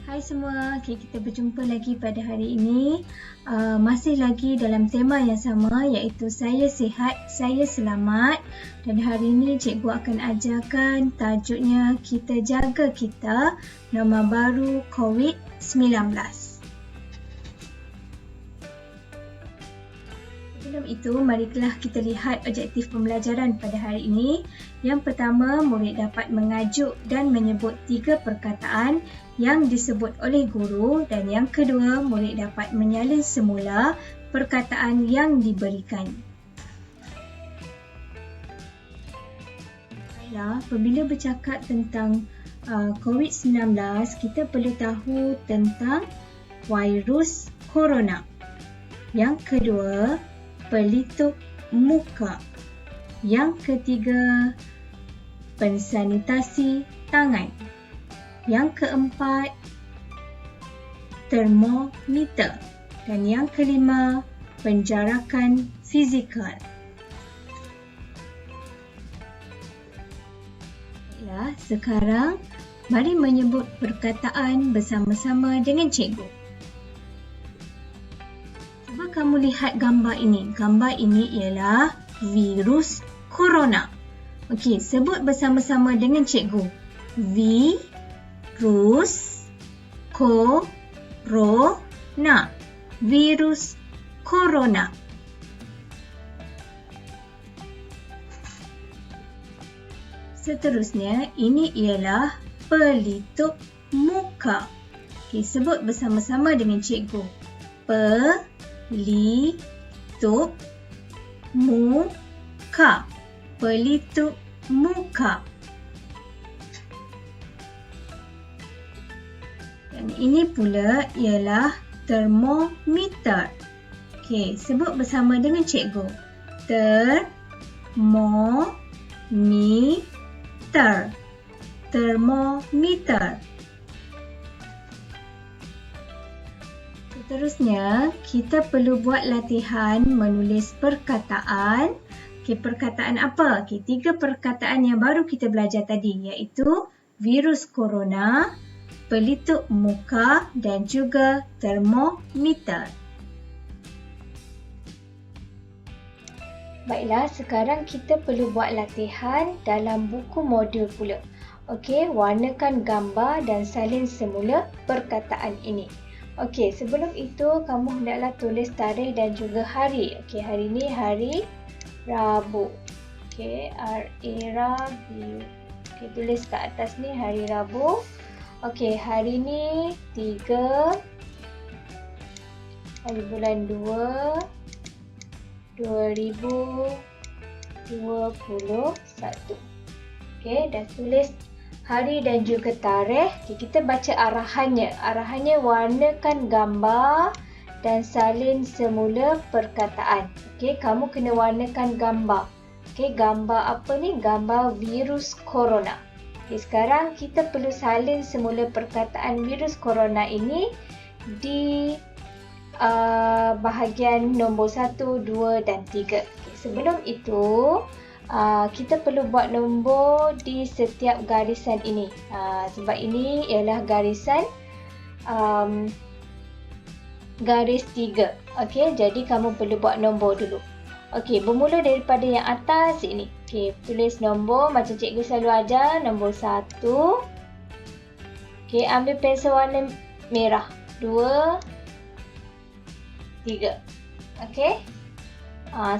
Hai semua, kita berjumpa lagi pada hari ini. Masih lagi dalam tema yang sama, iaitu saya sihat, saya selamat. Dan hari ini cikgu akan ajarkan tajuknya kita jaga kita, norma baru COVID-19. Sebelum itu, marilah kita lihat objektif pembelajaran pada hari ini. Yang pertama, murid dapat mengajuk dan menyebut 3 perkataan yang disebut oleh guru, dan yang kedua, murid dapat menyalin semula perkataan yang diberikan. Apabila bercakap tentang COVID-19, kita perlu tahu tentang virus corona. Yang kedua, pelitup muka. Yang ketiga, pensanitasi tangan. Yang keempat, termometer. Dan yang kelima, penjarakan fizikal. Baiklah, sekarang mari menyebut perkataan bersama-sama dengan cikgu. Cuba kamu lihat gambar ini. Gambar ini ialah virus corona. Okey, sebut bersama-sama dengan cikgu. Virus corona. Virus corona. Seterusnya, ini ialah pelitup muka. Okey, sebut bersama-sama dengan cikgu. Pelitup muka. Pelitup muka. Dan ini pula ialah termometer. Okey, sebut bersama dengan cikgu. Termometer. Termometer. Seterusnya, kita perlu buat latihan menulis perkataan. Okey, perkataan apa? Okey, 3 perkataan yang baru kita belajar tadi, iaitu virus corona, pelitup muka dan juga termometer. Baiklah, sekarang kita perlu buat latihan dalam buku modul pula. Okey, warnakan gambar dan salin semula perkataan ini. Okey, sebelum itu kamu hendaklah tulis tarikh dan juga hari. Okey, hari ini hari Rabu. Okey, R-A-B-U. Okey, tulis kat atas ni hari Rabu. Okey, hari ni 3 hari bulan 2 2021. Okey, dah tulis hari dan juga tarikh. Okay, kita baca arahannya. Arahannya warnakan gambar dan salin semula perkataan. Okey, kamu kena warnakan gambar. Okey, gambar apa ni? Gambar virus corona. Okey, sekarang kita perlu salin semula perkataan virus corona ini di bahagian nombor 1, 2 dan 3. Okay, sebelum itu, kita perlu buat nombor di setiap garisan ini. Sebab ini ialah garisan garis 3. Okey, jadi kamu perlu buat nombor dulu. Okey, bermula daripada yang atas ini. Okey, tulis nombor macam cikgu selalu ajar, nombor 1. Okey, ambil pensel warna merah. 2, 3. Okey.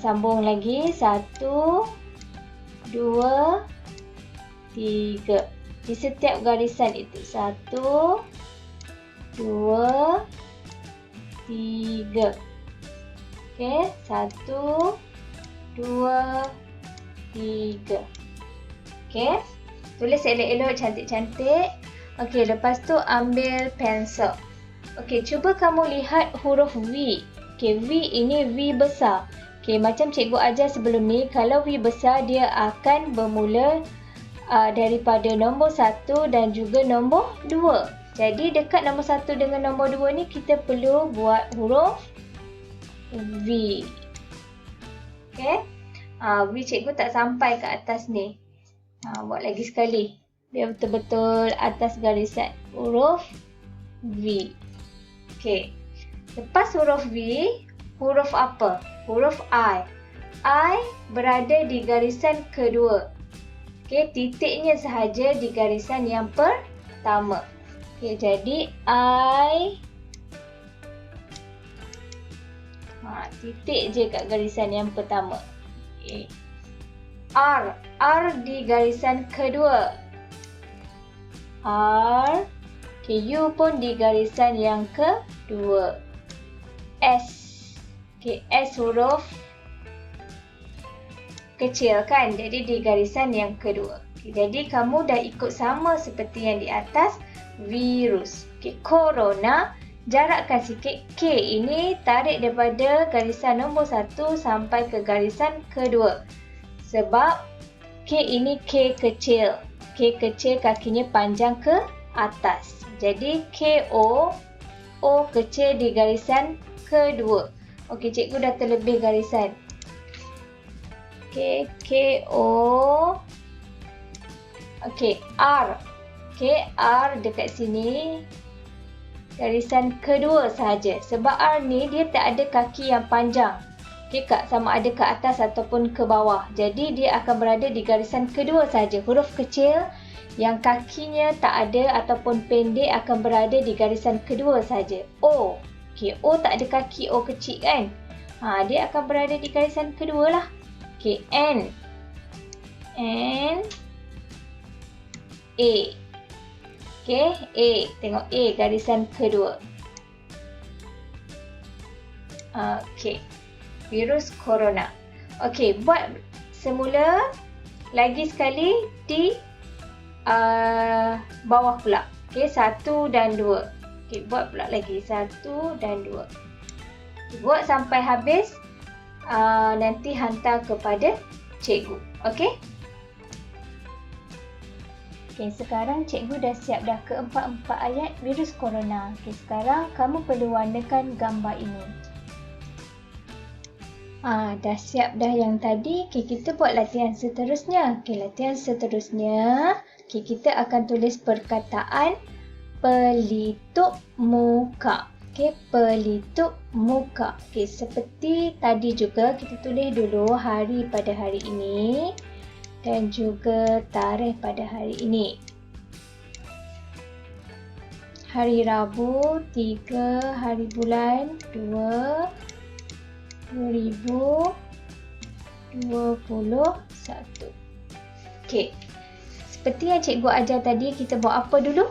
Sambung lagi. 1, 2, 3. Di setiap garisan itu. 1, 2, 3. Okey. 1, 2, 3. Okey. Tulis elok-elok, cantik-cantik. Okey, lepas tu ambil pensel. Okey, cuba kamu lihat huruf V. Okey, V ini V besar. Okey, macam cikgu ajar sebelum ni, kalau V besar dia akan bermula daripada nombor 1 dan juga nombor 2. Jadi dekat nombor 1 dengan nombor 2 ni kita perlu buat huruf V. Okey. V cikgu tak sampai ke atas ni. Buat lagi sekali. Biar betul-betul atas garisan. Huruf V. Okey. Lepas huruf V, huruf apa? Huruf I. I berada di garisan kedua. Okey, titiknya sahaja di garisan yang pertama. Okey, jadi I titik je kat garisan yang pertama. Okay. R di garisan kedua. R. Okay, U pun di garisan yang kedua. S. Okay, S huruf kecil kan, jadi di garisan yang kedua. Okay, jadi kamu dah ikut sama seperti yang di atas. Virus. Okay, corona. Jarakkan sikit. K ini tarik daripada garisan nombor 1 sampai ke garisan kedua. Sebab K ini K kecil. K kecil kakinya panjang ke atas. Jadi KO. O kecil di garisan kedua. Okey, cikgu dah terlebih garisan. Okey, KO. Okey, R. Okey, R dekat sini. Garisan kedua sahaja. Sebab R ni dia tak ada kaki yang panjang. Okay, sama ada ke atas ataupun ke bawah. Jadi dia akan berada di garisan kedua sahaja. Huruf kecil yang kakinya tak ada ataupun pendek akan berada di garisan kedua sahaja. O. Okay, O tak ada kaki, O kecil kan. Dia akan berada di garisan kedua lah. Okay, N. N. A. Okay, A. Tengok A garisan kedua. Okay. Virus corona. Okay, buat semula lagi sekali di bawah pula. Okay, 1 dan 2. Okay, buat pula lagi 1 dan 2. Okay, buat sampai habis. Nanti hantar kepada cikgu. Okay. Okay, sekarang cikgu dah siap dah keempat-empat ayat virus corona. Okay, sekarang kamu perlu warnakan gambar ini. Dah siap dah yang tadi. Okay, kita buat latihan seterusnya. Okay, latihan seterusnya. Okay, kita akan tulis perkataan pelitup muka. Okay, pelitup muka. Okay, seperti tadi juga kita tulis dulu hari pada hari ini. Dan juga tarikh pada hari ini. Hari Rabu 3 hari bulan 2 2021. Okey. Seperti yang cikgu ajar tadi, kita buat apa dulu?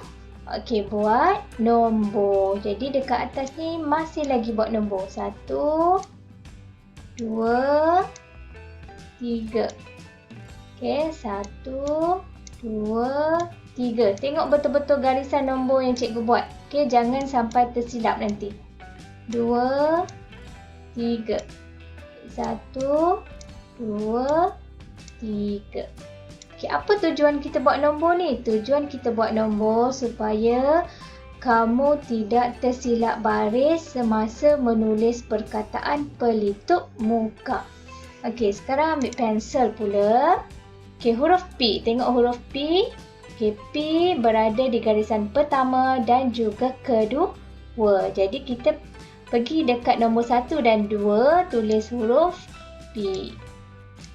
Okey, buat nombor. Jadi dekat atas ni masih lagi buat nombor. 1 2 3. Okey, 1 2 3. Tengok betul-betul garisan nombor yang cikgu buat. Okey, jangan sampai tersilap nanti. 2 3. 1 2 3. Okey, apa tujuan kita buat nombor ni? Tujuan kita buat nombor supaya kamu tidak tersilap baris semasa menulis perkataan pelitup muka. Okey, sekarang ambil pensel pula. Okey, huruf P. Tengok huruf P. Okey, P berada di garisan pertama dan juga kedua. Jadi kita pergi dekat nombor 1 dan 2, tulis huruf P.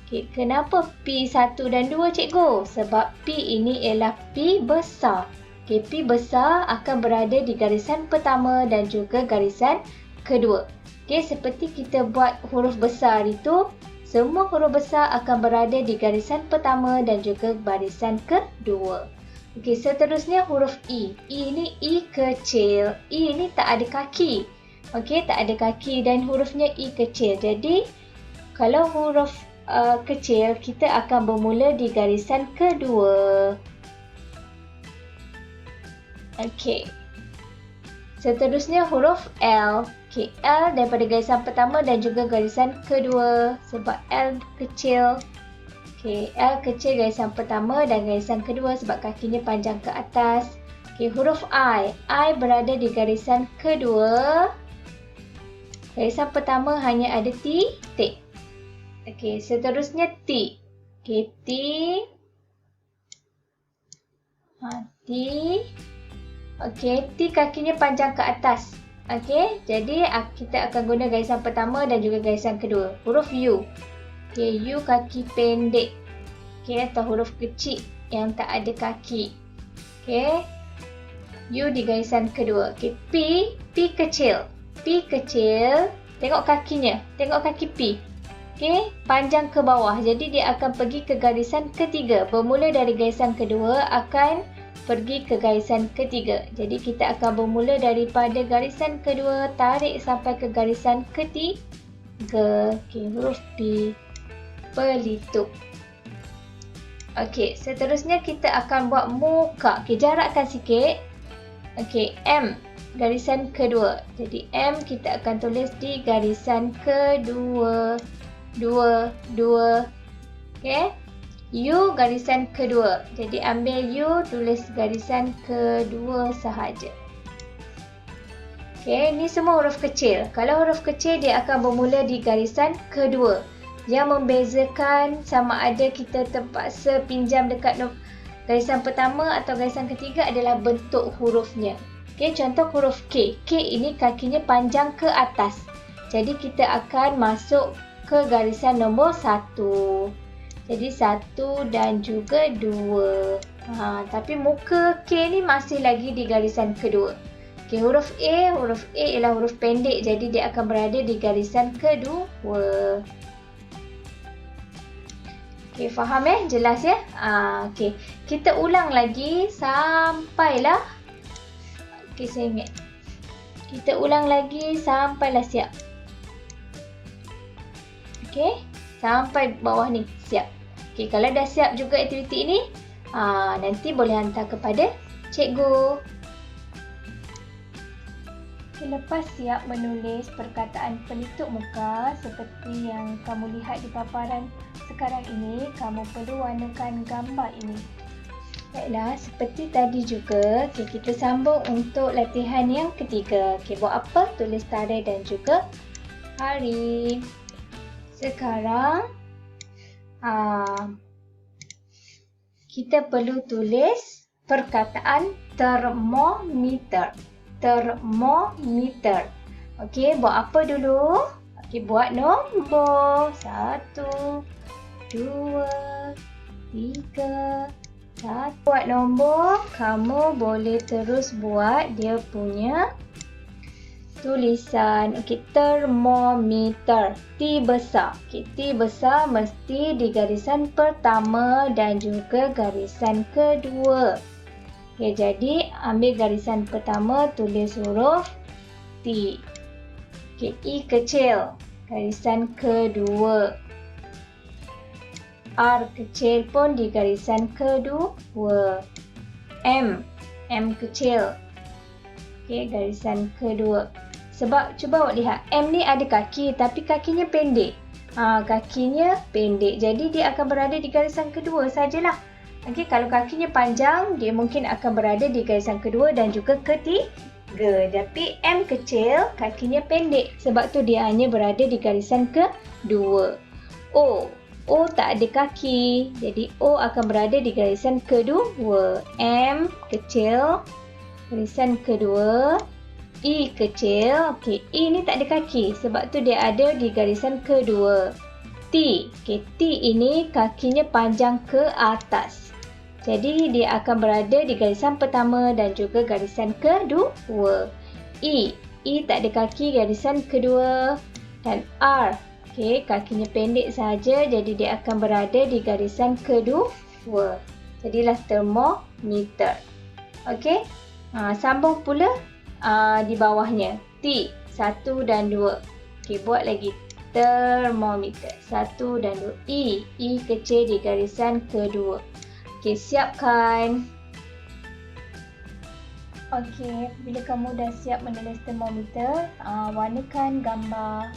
Okey, kenapa P 1 dan 2 cikgu? Sebab P ini ialah P besar. Okey, P besar akan berada di garisan pertama dan juga garisan kedua. Okey, seperti kita buat huruf besar itu, semua huruf besar akan berada di garisan pertama dan juga barisan kedua. Okey, seterusnya huruf I. I ni I kecil. I ni tak ada kaki. Okey, tak ada kaki dan hurufnya I kecil. Jadi, kalau huruf kecil, kita akan bermula di garisan kedua. Okey. Seterusnya huruf L. Okey, L daripada garisan pertama dan juga garisan kedua. Sebab L kecil. Okey, L kecil garisan pertama dan garisan kedua sebab kakinya panjang ke atas. Okey, huruf I. I berada di garisan kedua. Garisan pertama hanya ada titik. Okey, seterusnya T. Okey, T. T. Okey, T kakinya panjang ke atas. Okey, jadi kita akan guna garisan pertama dan juga garisan kedua. Huruf U. Okey, U kaki pendek. Okey, atau huruf kecil yang tak ada kaki. Okey, U di garisan kedua. Okey, P kecil. P kecil, tengok kakinya. Tengok kaki P. Okey, panjang ke bawah. Jadi dia akan pergi ke garisan ketiga. Bermula dari garisan kedua akan pergi ke garisan ketiga. Jadi kita akan bermula daripada garisan kedua, tarik sampai ke garisan ketiga. Okey, huruf P. Pelitup. Okey, seterusnya kita akan buat muka. Okey, jarakkan sikit. Okey, M. Garisan kedua. Jadi M kita akan tulis di garisan kedua. Dua. Okey. U garisan kedua. Jadi ambil U, tulis garisan kedua sahaja. Okey, ni semua huruf kecil. Kalau huruf kecil dia akan bermula di garisan kedua. Yang membezakan sama ada kita terpaksa pinjam dekat garisan pertama atau garisan ketiga adalah bentuk hurufnya. Okey, contoh huruf K. K ini kakinya panjang ke atas. Jadi kita akan masuk ke garisan nombor 1. Jadi 1 dan juga 2. Tapi muka K ni masih lagi di garisan kedua. Okey, huruf A ialah huruf pendek. Jadi dia akan berada di garisan kedua. Okey, faham Jelas ya? Okey, kita ulang lagi sampailah. Okey, saya ingat. Kita ulang lagi sampailah siap. Okey, sampai bawah ni siap. Okey, kalau dah siap juga aktiviti ini, nanti boleh hantar kepada cikgu. Okay, lepas siap menulis perkataan pelitup muka seperti yang kamu lihat di paparan sekarang ini, kamu perlu warnakan gambar ini. Baiklah, seperti tadi juga, kita sambung untuk latihan yang ketiga. Buat apa? Tulis tarikh dan juga hari. Sekarang, kita perlu tulis perkataan termometer. Termometer. Okey, buat apa dulu? Okey, buat nombor 1, 2, 3, 1. Buat nombor, kamu boleh terus buat dia punya tulisan. Okey, termometer. T besar. Okey, T besar mesti di garisan pertama dan juga garisan kedua. Okey, jadi ambil garisan pertama, tulis huruf T. Okey, I kecil. Garisan kedua. R kecil pun di garisan kedua. M kecil. Okey, garisan kedua. Sebab cuba awak lihat, M ni ada kaki tapi kakinya pendek. Kakinya pendek. Jadi dia akan berada di garisan kedua sajalah. Okey, kalau kakinya panjang, dia mungkin akan berada di garisan kedua dan juga ketiga. Tapi M kecil, kakinya pendek. Sebab tu dia hanya berada di garisan kedua. O tak ada kaki. Jadi O akan berada di garisan kedua. M kecil, garisan kedua. I kecil. Okey, I ni tak ada kaki. Sebab tu dia ada di garisan kedua. T. Okey, T ini kakinya panjang ke atas. Jadi dia akan berada di garisan pertama dan juga garisan kedua. I tak ada kaki, garisan kedua. Dan R. Okey, kakinya pendek saja. Jadi dia akan berada di garisan kedua. Jadilah termometer. Okey. Sambung pula di bawahnya. T 1 dan 2. Okey, buat lagi. Termometer 1 dan 2. I kecil di garisan kedua. Okey, siapkan. Okey, bila kamu dah siap menulis termometer, warnakan gambar